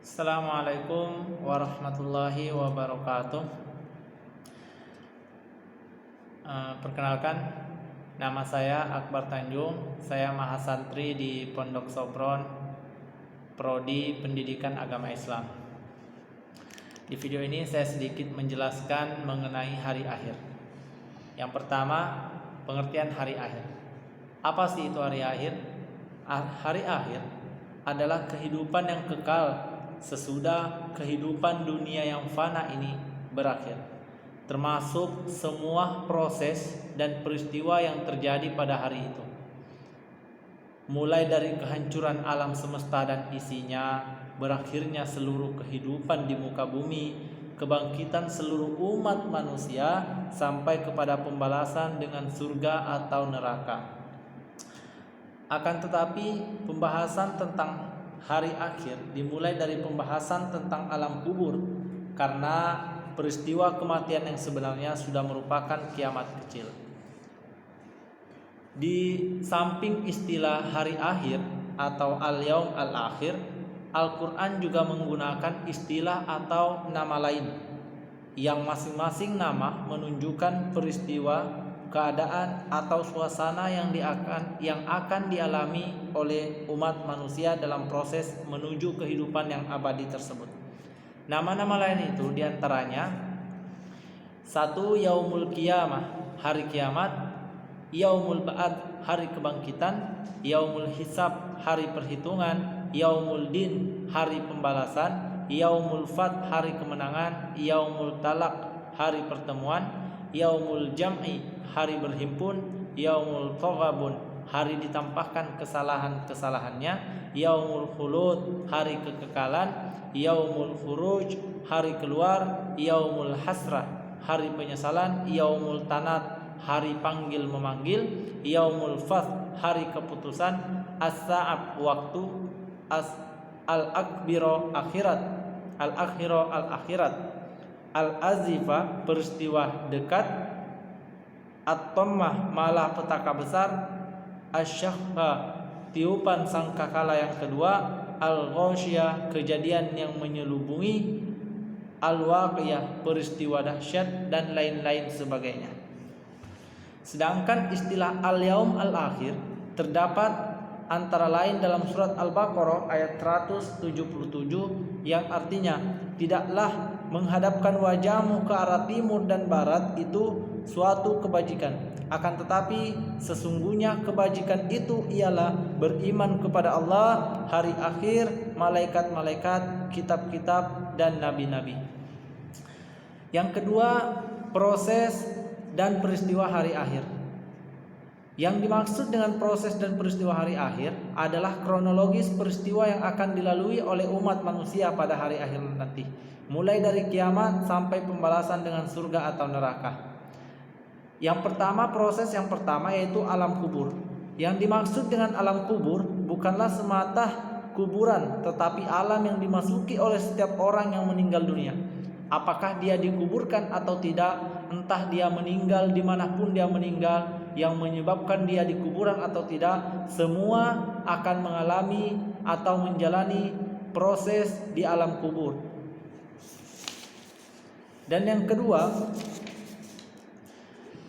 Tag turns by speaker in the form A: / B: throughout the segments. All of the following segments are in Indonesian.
A: Assalamualaikum warahmatullahi wabarakatuh. Perkenalkan, nama saya Akbar Tanjung. Saya mahasantri di Pondok Sopron, Prodi Pendidikan Agama Islam. Di video ini saya sedikit menjelaskan mengenai hari akhir. Yang pertama, pengertian hari akhir. Apa sih itu hari akhir? Hari akhir adalah kehidupan yang kekal sesudah kehidupan dunia yang fana ini berakhir, termasuk semua proses dan peristiwa yang terjadi pada hari itu, mulai dari kehancuran alam semesta dan isinya, berakhirnya seluruh kehidupan di muka bumi, kebangkitan seluruh umat manusia, sampai kepada pembalasan dengan surga atau neraka. Akan tetapi, pembahasan tentang hari akhir dimulai dari pembahasan tentang alam kubur, karena peristiwa kematian yang sebenarnya sudah merupakan kiamat kecil. Di samping istilah hari akhir atau al-yaum al-akhir, Al-Quran juga menggunakan istilah atau nama lain yang masing-masing nama menunjukkan peristiwa, keadaan atau suasana yang akan dialami oleh umat manusia dalam proses menuju kehidupan yang abadi tersebut. Nama-nama lain itu diantaranya: 1. Yaumul Qiyamah, hari kiamat; Yaumul Ba'ad, hari kebangkitan; Yaumul Hisab, hari perhitungan; Yaumul Din, hari pembalasan; Yaumul Fat, hari kemenangan; Yaumul Talaq, hari pertemuan; Yaumul Jam'i, hari berhimpun; Yaumul Taghabun, hari ditampakkan kesalahan-kesalahannya; Yaumul Khulud, hari kekekalan; Yaumul Khuruj, hari keluar; Yaumul Hasrah, hari penyesalan; Yaumul Tanad, hari panggil memanggil; Yaumul Fath, hari keputusan; As-Sa'ab, waktu; Al-Akbiro, akhirat; Al-Akhiro, al-akhirat; Al-Azifah, peristiwa dekat; At-Tammah, malapetaka besar; Asy-Syakhah, tiupan sangkakala yang kedua; Al-Ghasyiyah, kejadian yang menyelubungi; Al-Waqiyah, peristiwa dahsyat, dan lain-lain sebagainya. Sedangkan istilah al-yaum al-akhir terdapat antara lain dalam surat Al-Baqarah ayat 177 yang artinya, tidaklah menghadapkan wajahmu ke arah timur dan barat itu suatu kebajikan, akan tetapi sesungguhnya kebajikan itu ialah beriman kepada Allah, hari akhir, malaikat-malaikat, kitab-kitab, dan nabi-nabi. Yang kedua, proses dan peristiwa hari akhir. Yang dimaksud dengan proses dan peristiwa hari akhir adalah kronologis peristiwa yang akan dilalui oleh umat manusia pada hari akhir nanti, mulai dari kiamat sampai pembalasan dengan surga atau neraka. Yang pertama, proses yang pertama yaitu alam kubur. Yang dimaksud dengan alam kubur bukanlah semata kuburan, tetapi alam yang dimasuki oleh setiap orang yang meninggal dunia. Apakah dia dikuburkan atau tidak, entah dia meninggal dimanapun dia meninggal, yang menyebabkan dia di kuburan atau tidak, semua akan mengalami atau menjalani proses di alam kubur. Dan yang kedua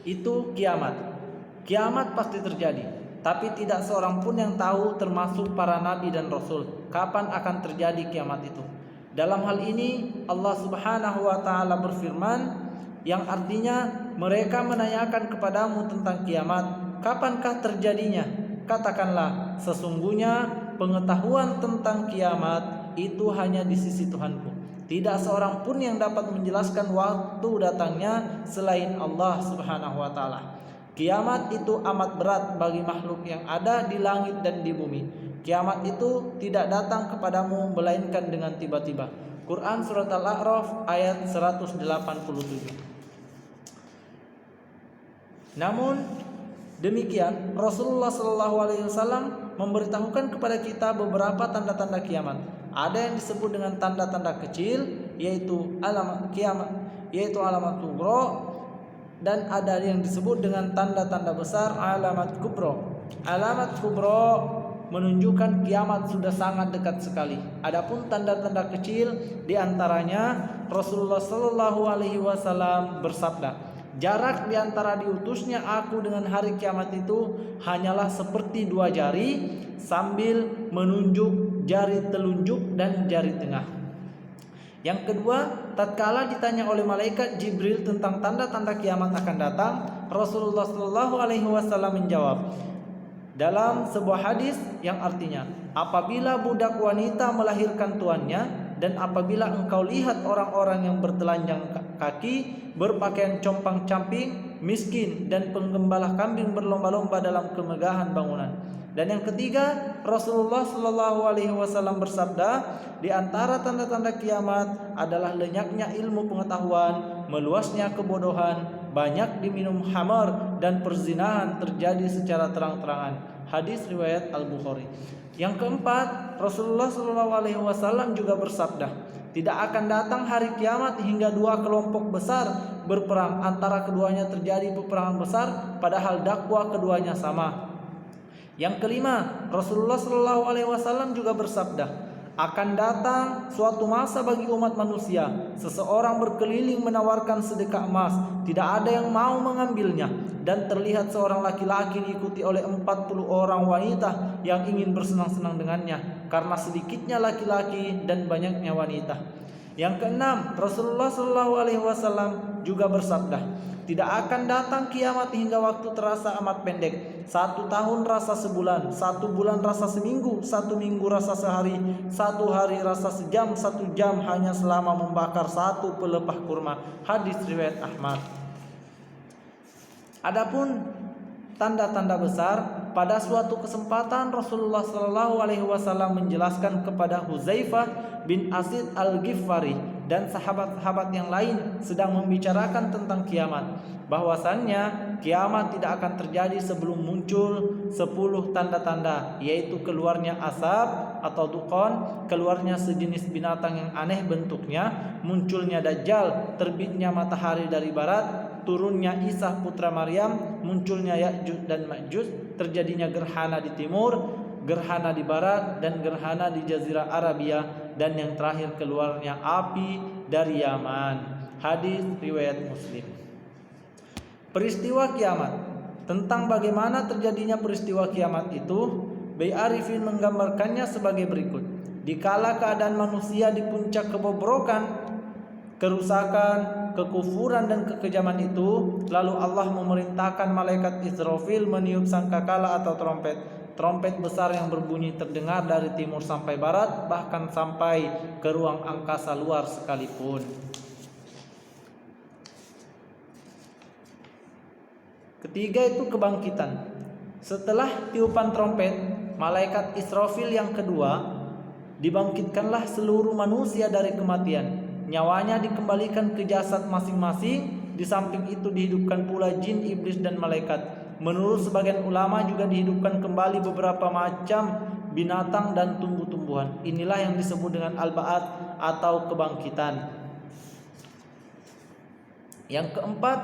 A: itu kiamat. Kiamat pasti terjadi, tapi tidak seorang pun yang tahu, termasuk para nabi dan rasul, kapan akan terjadi kiamat itu. Dalam hal ini Allah Subhanahu wa taala berfirman yang artinya, mereka menanyakan kepadamu tentang kiamat, kapankah terjadinya? Katakanlah, sesungguhnya pengetahuan tentang kiamat itu hanya di sisi Tuhanku. Tidak seorang pun yang dapat menjelaskan waktu datangnya selain Allah Subhanahu wa taala. Kiamat itu amat berat bagi makhluk yang ada di langit dan di bumi. Kiamat itu tidak datang kepadamu melainkan dengan tiba-tiba. Quran surat Al-A'raf ayat 187. Namun demikian, Rasulullah SAW memberitahukan kepada kita beberapa tanda-tanda kiamat. Ada yang disebut dengan tanda-tanda kecil, yaitu alamat kiamat, yaitu alamat kubro, dan ada yang disebut dengan tanda-tanda besar, alamat kubro. Alamat kubro menunjukkan kiamat sudah sangat dekat sekali. Adapun tanda-tanda kecil di antaranya Rasulullah Shallallahu alaihi wasallam bersabda, jarak di antara diutusnya aku dengan hari kiamat itu hanyalah seperti 2 jari sambil menunjuk jari telunjuk dan jari tengah. Yang kedua, tatkala ditanya oleh malaikat Jibril tentang tanda-tanda kiamat akan datang, Rasulullah Shallallahu alaihi wasallam menjawab dalam sebuah hadis yang artinya, apabila budak wanita melahirkan tuannya dan apabila engkau lihat orang-orang yang bertelanjang kaki, berpakaian compang-camping, miskin dan penggembala kambing berlomba-lomba dalam kemegahan bangunan. Dan yang ketiga, Rasulullah Shallallahu alaihi wasallam bersabda, di antara tanda-tanda kiamat adalah lenyaknya ilmu pengetahuan, meluasnya kebodohan, banyak diminum khamar dan perzinahan terjadi secara terang-terangan. Hadis riwayat Al-Bukhari. Yang keempat, Rasulullah Shallallahu alaihi wasallam juga bersabda, tidak akan datang hari kiamat hingga 2 kelompok besar berperang, antara keduanya terjadi peperangan besar padahal dakwah keduanya sama. Yang kelima, Rasulullah Shallallahu alaihi wasallam juga bersabda, akan datang suatu masa bagi umat manusia, seseorang berkeliling menawarkan sedekah emas, tidak ada yang mau mengambilnya, dan terlihat seorang laki-laki diikuti oleh 40 orang wanita yang ingin bersenang-senang dengannya, karena sedikitnya laki-laki dan banyaknya wanita. Yang keenam, Rasulullah Shallallahu alaihi wasallam juga bersabda, tidak akan datang kiamat hingga waktu terasa amat pendek. 1 tahun rasa sebulan, 1 bulan rasa seminggu, 1 minggu rasa sehari, 1 hari rasa sejam, 1 jam hanya selama membakar 1 pelepah kurma. Hadis riwayat Ahmad. Adapun tanda-tanda besar, pada suatu kesempatan Rasulullah Shallallahu alaihi wasallam menjelaskan kepada Huzaifah bin Asid Al-Ghifari dan sahabat-sahabat yang lain sedang membicarakan tentang kiamat, bahwasannya kiamat tidak akan terjadi sebelum muncul 10 tanda-tanda, yaitu keluarnya asap atau dukhan, keluarnya sejenis binatang yang aneh bentuknya, munculnya Dajjal, terbitnya matahari dari barat, turunnya Isa putra Maryam, munculnya Ya'juj dan Ma'juj, terjadinya gerhana di timur, gerhana di barat, dan gerhana di Jazirah Arabia, dan yang terakhir keluarnya api dari Yaman. Hadis riwayat Muslim. Peristiwa kiamat. Tentang bagaimana terjadinya peristiwa kiamat itu, Bay Arifin menggambarkannya sebagai berikut. Dikala keadaan manusia di puncak kebobrokan, kerusakan, kekufuran dan kekejaman itu, lalu Allah memerintahkan malaikat Israfil meniup sangkakala atau trompet. Trompet besar yang berbunyi terdengar dari timur sampai barat, bahkan sampai ke ruang angkasa luar sekalipun. Ketiga itu kebangkitan. Setelah tiupan trompet, malaikat Israfil yang kedua, dibangkitkanlah seluruh manusia dari kematian. Nyawanya dikembalikan ke jasad masing-masing. Di samping itu dihidupkan pula jin, iblis dan malaikat. Menurut sebagian ulama juga dihidupkan kembali beberapa macam binatang dan tumbuh-tumbuhan. Inilah yang disebut dengan al-ba'ats atau kebangkitan. Yang keempat,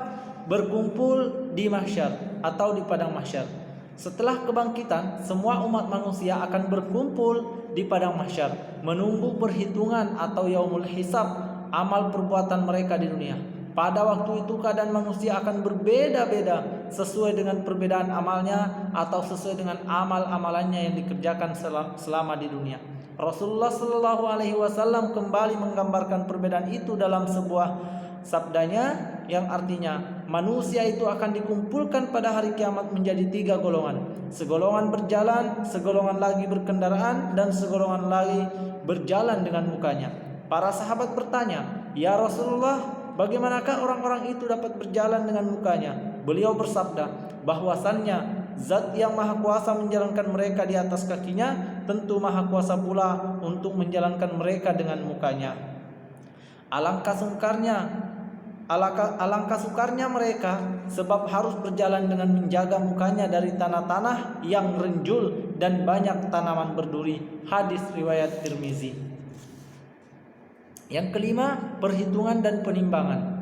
A: berkumpul di mahsyar atau di padang mahsyar. Setelah kebangkitan, semua umat manusia akan berkumpul di padang mahsyar, menunggu perhitungan atau yaumul hisab amal perbuatan mereka di dunia. Pada waktu itu keadaan manusia akan berbeda-beda sesuai dengan perbedaan amalnya atau sesuai dengan amal-amalannya yang dikerjakan selama di dunia. Rasulullah Shallallahu alaihi wasallam kembali menggambarkan perbedaan itu dalam sebuah sabdanya yang artinya, manusia itu akan dikumpulkan pada hari kiamat menjadi 3 golongan. Segolongan berjalan, segolongan lagi berkendaraan, dan segolongan lagi berjalan dengan mukanya. Para sahabat bertanya, "Ya Rasulullah, bagaimanakah orang-orang itu dapat berjalan dengan mukanya?" Beliau bersabda, bahwasannya Zat yang Maha Kuasa menjalankan mereka di atas kakinya, tentu Maha Kuasa pula untuk menjalankan mereka dengan mukanya. Alangkah sukarnya mereka sebab harus berjalan dengan menjaga mukanya dari tanah-tanah yang renjul dan banyak tanaman berduri. Hadis riwayat Tirmizi. Yang kelima, perhitungan dan penimbangan.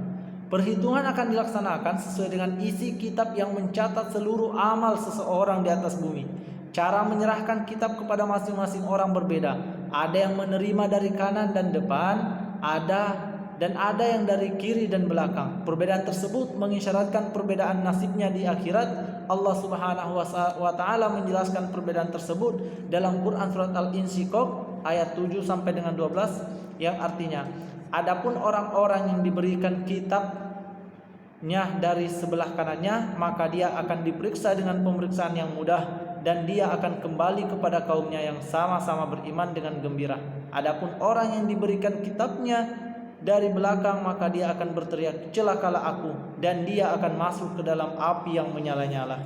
A: Perhitungan akan dilaksanakan sesuai dengan isi kitab yang mencatat seluruh amal seseorang di atas bumi. Cara menyerahkan kitab kepada masing-masing orang berbeda. Ada yang menerima dari kanan dan depan, ada yang dari kiri dan belakang. Perbedaan tersebut mengisyaratkan perbedaan nasibnya di akhirat. Allah Subhanahu wa taala menjelaskan perbedaan tersebut dalam Quran surat Al-Insyiqaq ayat 7 sampai dengan 12 yang artinya, adapun orang-orang yang diberikan kitabnya dari sebelah kanannya, maka dia akan diperiksa dengan pemeriksaan yang mudah dan dia akan kembali kepada kaumnya yang sama-sama beriman dengan gembira. Adapun orang yang diberikan kitabnya dari belakang, maka dia akan berteriak, celakalah aku, dan dia akan masuk ke dalam api yang menyala-nyala.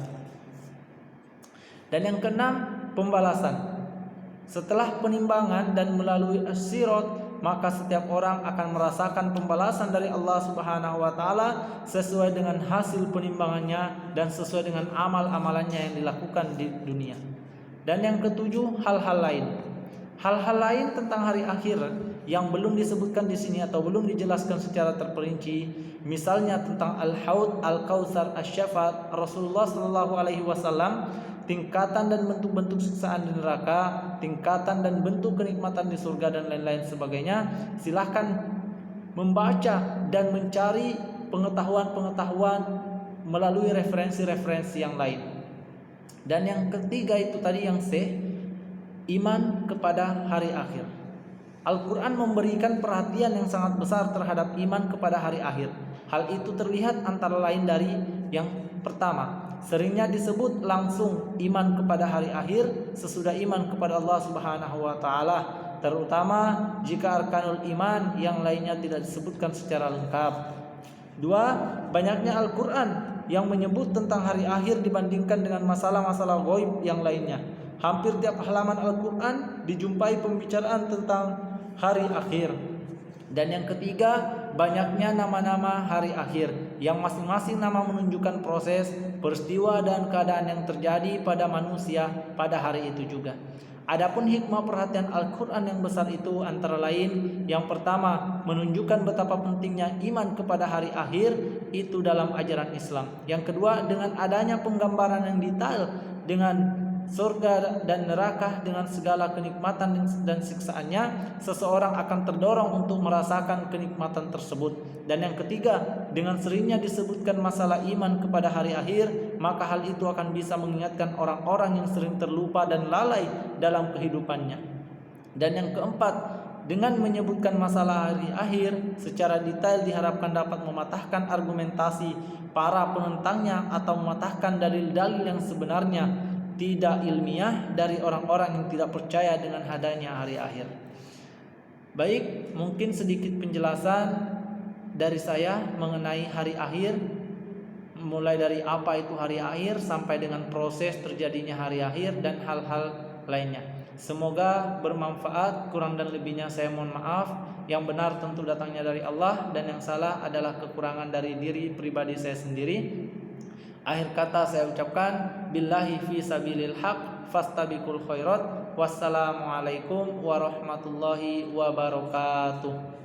A: Dan yang keenam, pembalasan. Setelah penimbangan dan melalui as-sirat, maka setiap orang akan merasakan pembalasan dari Allah Subhanahu wa taala sesuai dengan hasil penimbangannya dan sesuai dengan amal-amalannya yang dilakukan di dunia. Dan yang ketujuh, hal-hal lain. Hal-hal lain tentang hari akhir yang belum disebutkan di sini atau belum dijelaskan secara terperinci, misalnya tentang al-haud, al-kautsar, asy-syafaat, Rasulullah sallallahu alaihi wasallam, tingkatan dan bentuk-bentuk siksaan di neraka, tingkatan dan bentuk kenikmatan di surga dan lain-lain sebagainya. Silahkan membaca dan mencari pengetahuan-pengetahuan melalui referensi-referensi yang lain. Dan yang ketiga itu tadi yang iman kepada hari akhir. Al-Quran memberikan perhatian yang sangat besar terhadap iman kepada hari akhir. Hal itu terlihat antara lain dari yang pertama, seringnya disebut langsung iman kepada hari akhir sesudah iman kepada Allah Subhanahu wa taala, terutama jika arkanul iman yang lainnya tidak disebutkan secara lengkap. Dua, banyaknya Al-Quran yang menyebut tentang hari akhir dibandingkan dengan masalah-masalah ghaib yang lainnya. Hampir tiap halaman Al-Quran dijumpai pembicaraan tentang hari akhir. Dan yang ketiga, banyaknya nama-nama hari akhir yang masing-masing nama menunjukkan proses, peristiwa dan keadaan yang terjadi pada manusia pada hari itu juga. Adapun hikmah perhatian Al-Quran yang besar itu antara lain, yang pertama, menunjukkan betapa pentingnya iman kepada hari akhir itu dalam ajaran Islam. Yang kedua, dengan adanya penggambaran yang detail dengan surga dan neraka dengan segala kenikmatan dan siksaannya, seseorang akan terdorong untuk merasakan kenikmatan tersebut. Dan yang ketiga, dengan seringnya disebutkan masalah iman kepada hari akhir, maka hal itu akan bisa mengingatkan orang-orang yang sering terlupa dan lalai dalam kehidupannya. Dan yang keempat, dengan menyebutkan masalah hari akhir secara detail diharapkan dapat mematahkan argumentasi para penentangnya atau mematahkan dalil-dalil yang sebenarnya tidak ilmiah dari orang-orang yang tidak percaya dengan adanya hari akhir. Baik, mungkin sedikit penjelasan dari saya mengenai hari akhir, mulai dari apa itu hari akhir sampai dengan proses terjadinya hari akhir dan hal-hal lainnya. Semoga bermanfaat, kurang dan lebihnya saya mohon maaf. Yang benar tentu datangnya dari Allah dan yang salah adalah kekurangan dari diri pribadi saya sendiri. Akhir kata saya ucapkan billahi fi sabilil haq fastabiqul khairat. Wassalamualaikum warahmatullahi wabarakatuh.